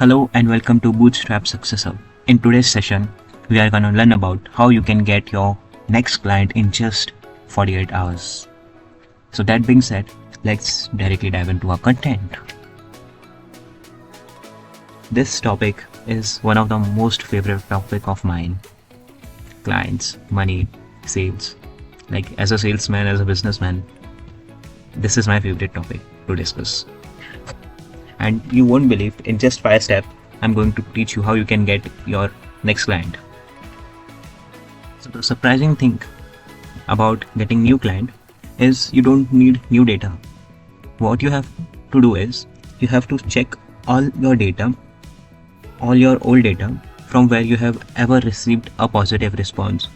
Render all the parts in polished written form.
Hello and welcome to Bootstrap Success Hub. In today's session, we are going to learn about how you can get your next client in just 48 hours. So that being said, let's directly dive into our content. This topic is one of the most favorite topic of mine. Clients, money, sales. Like as a salesman, as a businessman, this is my favorite topic to discuss. And you won't believe, in just 5 steps, I'm going to teach you how you can get your next client. So the surprising thing about getting new client is you don't need new data. What you have to do is you have to check all your data, all your old data from where you have ever received a positive response,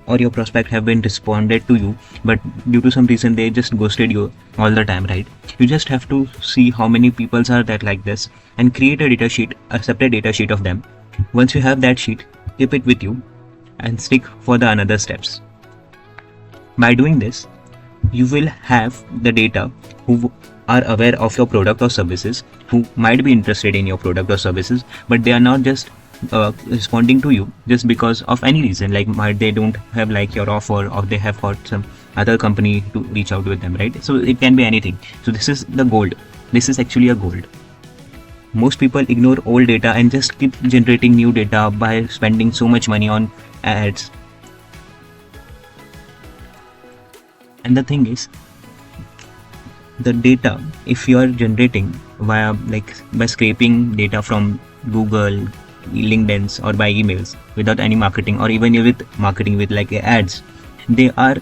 or your prospect have been responded to you, but due to some reason they just ghosted you all the time, right? You just have to see how many people are that like this and create a data sheet, a separate data sheet of them. Once you have that sheet, keep it with you and stick for the another steps. By doing this, you will have the data who are aware of your product or services, who might be interested in your product or services, but they are not just responding to you just because of any reason, like they don't have like your offer, or they have got some other company to reach out with them, right? So it can be anything. So this is the gold. This is actually a gold. Most people ignore old data and just keep generating new data by spending so much money on ads. And the thing is, the data, if you are generating via by scraping data from Google, LinkedIn, or by emails without any marketing, or even with marketing with like ads, they are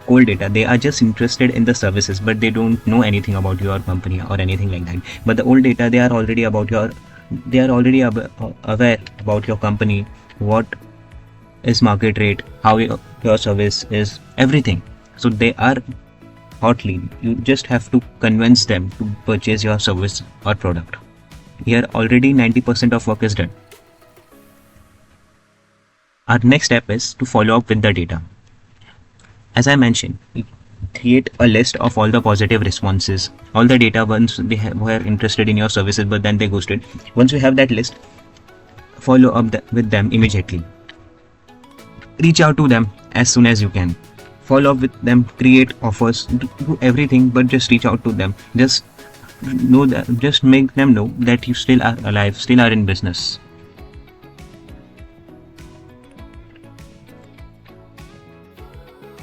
cold data. They are just interested in the services, but they don't know anything about your company or anything like that. But the old data, they are already aware about your company, what is market rate, how your service is, everything. So they are hot lead. You just have to convince them to purchase your service or product. Here already 90% of work is done. Our next step is to follow up with the data. As I mentioned, you create a list of all the positive responses, all the data once they were interested in your services but then they ghosted. Once you have that list, follow up with them immediately. Reach out to them as soon as you can. Follow up with them, create offers, do everything, but just reach out to them. Just make them know that you still are alive, still are in business.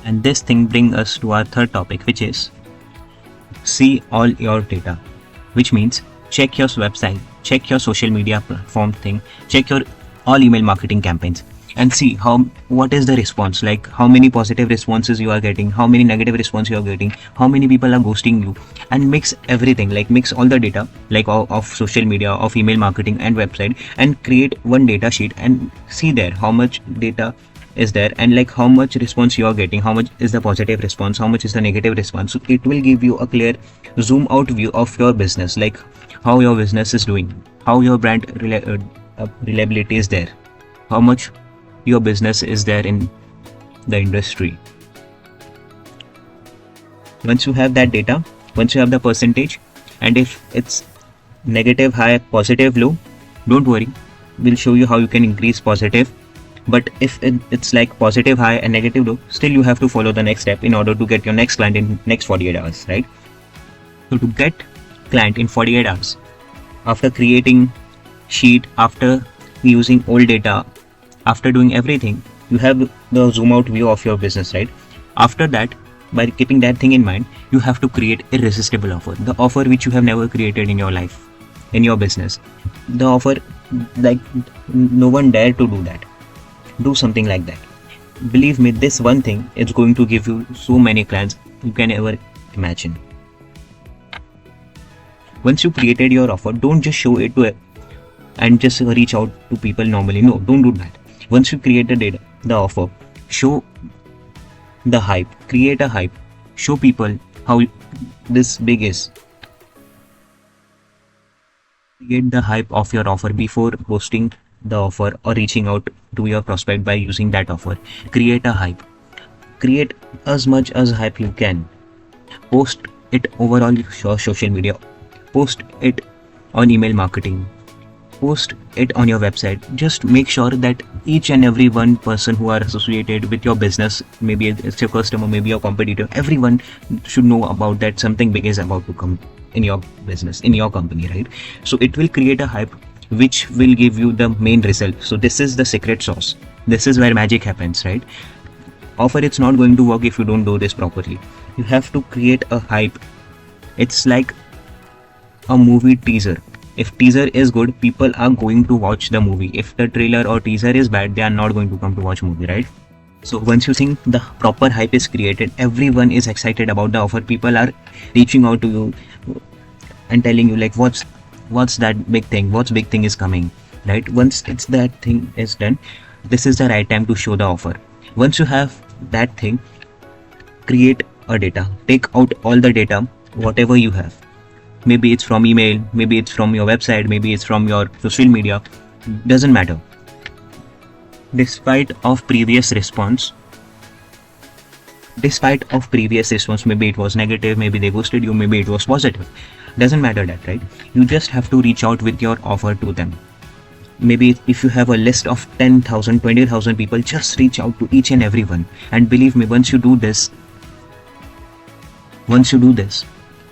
And this thing brings us to our third topic, which is see all your data, which means check your website, check your social media platform thing, check your all email marketing campaigns, and see what is the response, like how many positive responses you are getting, how many negative response you are getting, how many people are ghosting you, and mix everything, like mix all the data like of social media, of email marketing and website, and create one data sheet and see there how much data is there and like how much response you are getting, how much is the positive response, how much is the negative response. So it will give you a clear zoom out view of your business, like how your business is doing, how your brand reliability is there, how much your business is there in the industry. Once you have that data, once you have the percentage, and if it's negative high, positive low, don't worry, we'll show you how you can increase positive. But if it's like positive high and negative low, still you have to follow the next step in order to get your next client in next 48 hours, right? So to get client in 48 hours, after creating sheet, after using old data, after doing everything, you have the zoom out view of your business, right? After that, by keeping that thing in mind, you have to create irresistible offer, the offer which you have never created in your life, in your business, the offer like no one dare to do that. Do something like that. Believe me, this one thing is going to give you so many clients you can ever imagine. Once you created your offer, don't just show it to it and just reach out to people normally. No, don't do that. Once you create the offer, show the hype, create a hype, show people how this big is. Create the hype of your offer before posting the offer or reaching out to your prospect by using that offer. Create a hype. Create as much as hype you can. Post it over all your social media. Post it on email marketing. post it on your website. Just make sure that each and every one person who are associated with your business, maybe it's your customer, maybe your competitor, everyone should know about that something big is about to come in your business, in your company, right? So it will create a hype which will give you the main result. So this is the secret sauce. This is where magic happens, right? Offer, it's not going to work if you don't do this properly. You have to create a hype. It's like a movie teaser. If teaser is good, people are going to watch the movie. If the trailer or teaser is bad, they are not going to come to watch movie, right? So once you think the proper hype is created, everyone is excited about the offer. People are reaching out to you and telling you like what's that big thing, what's big thing is coming, right? Once it's that thing is done, this is the right time to show the offer. Once you have that thing, create a data, take out all the data, whatever you have. Maybe it's from email, maybe it's from your website, maybe it's from your social media, doesn't matter. Despite of previous response, maybe it was negative, maybe they ghosted you, maybe it was positive, doesn't matter that, right? You just have to reach out with your offer to them. Maybe if you have a list of 10,000, 20,000 people, just reach out to each and every one. And believe me, once you do this,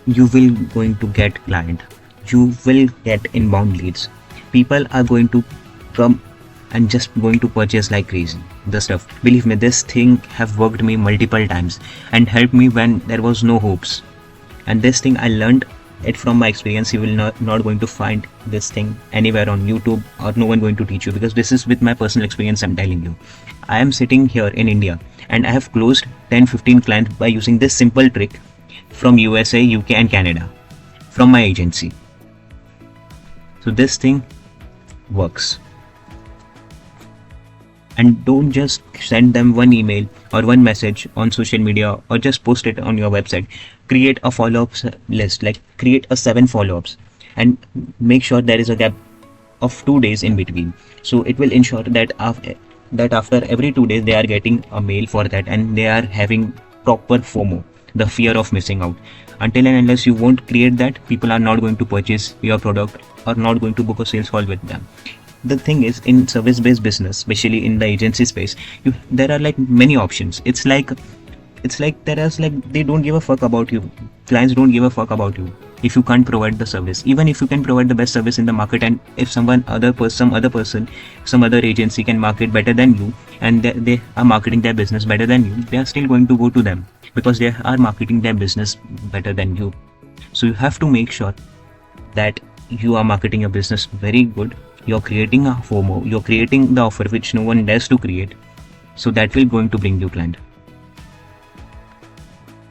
you will going to get client. You will get inbound leads. People are going to come and just going to purchase like crazy the stuff. Believe me, this thing have worked me multiple times and helped me when there was no hopes. And this thing I learned it from my experience. You will not going to find this thing anywhere on YouTube, or no one going to teach you, because this is with my personal experience. I'm telling you, I am sitting here in India and I have closed 10-15 clients by using this simple trick from USA, UK and Canada from my agency. So this thing works. And don't just send them one email or one message on social media or just post it on your website. Create a follow-ups list, like create a 7 follow-ups and make sure there is a gap of 2 days in between. So it will ensure that after every 2 days they are getting a mail for that, and they are having proper FOMO, the fear of missing out. Until and unless you won't create that, people are not going to purchase your product or not going to book a sales call with them. The thing is, in service-based business, especially in the agency space, there are like many options. It's like they don't give a fuck about you. Clients don't give a fuck about you if you can't provide the service. Even if you can provide the best service in the market, and if some other agency can market better than you, and they are marketing their business better than you, they are still going to go to them because they are marketing their business better than you. So you have to make sure that you are marketing your business very good. You're creating a FOMO, you're creating the offer which no one dares to create. So that will going to bring you client.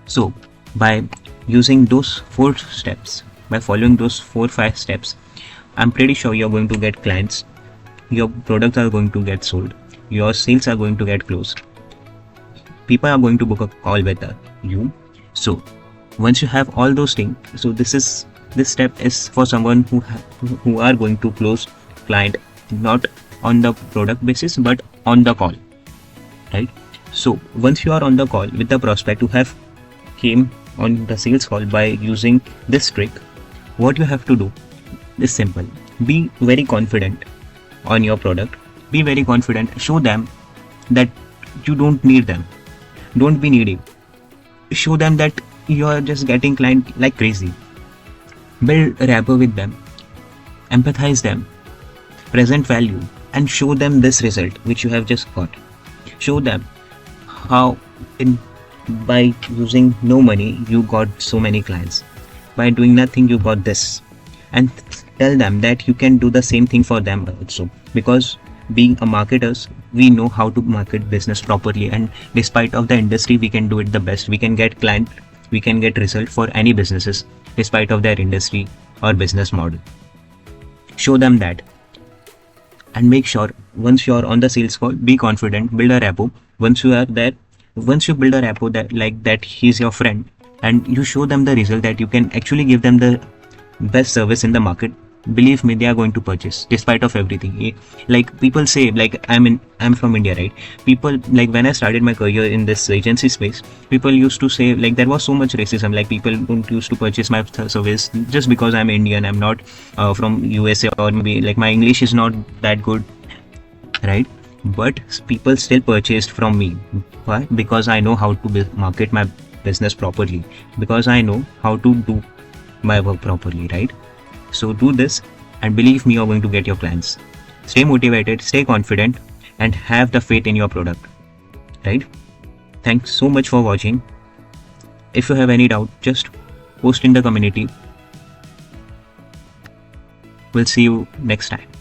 So by using those 4 steps, by following those 4-5 steps, I'm pretty sure you're going to get clients. Your products are going to get sold. Your sales are going to get closed. People are going to book a call with you. So once you have all those things, so this step is for someone who are going to close client not on the product basis but on the call, right? So once you are on the call with the prospect who have came on the sales call by using this trick, what you have to do is simple. Be very confident on your product. Be very confident. Show them that you don't need them. Don't be needy. Show them that you are just getting client like crazy. Build rapport with them. Empathize them. Present value and show them this result which you have just got. Show them how by using no money you got so many clients. By doing nothing you got this, and tell them that you can do the same thing for them also, because being a marketers, we know how to market business properly, and despite of the industry we can do it the best. We can get client, we can get result for any businesses despite of their industry or business model. Show them that. And make sure once you are on the sales call, be confident, build a rapport. Once you are there, once you build a rapport that like that he's your friend, and you show them the result that you can actually give them the best service in the market, believe me, they are going to purchase despite of everything. Like people say, like I'm from India, right? People, like when I started my career in this agency space, people used to say like there was so much racism, like people don't used to purchase my service just because I'm Indian, I'm not from USA, or maybe like my English is not that good, right? But people still purchased from me. Why? Because I know how to market my business properly, because I know how to do my work properly, right? So do this, and believe me, you're going to get your clients. Stay motivated, stay confident, and have the faith in your product, right? Thanks so much for watching. If you have any doubt, just post in the community. We'll see you next time.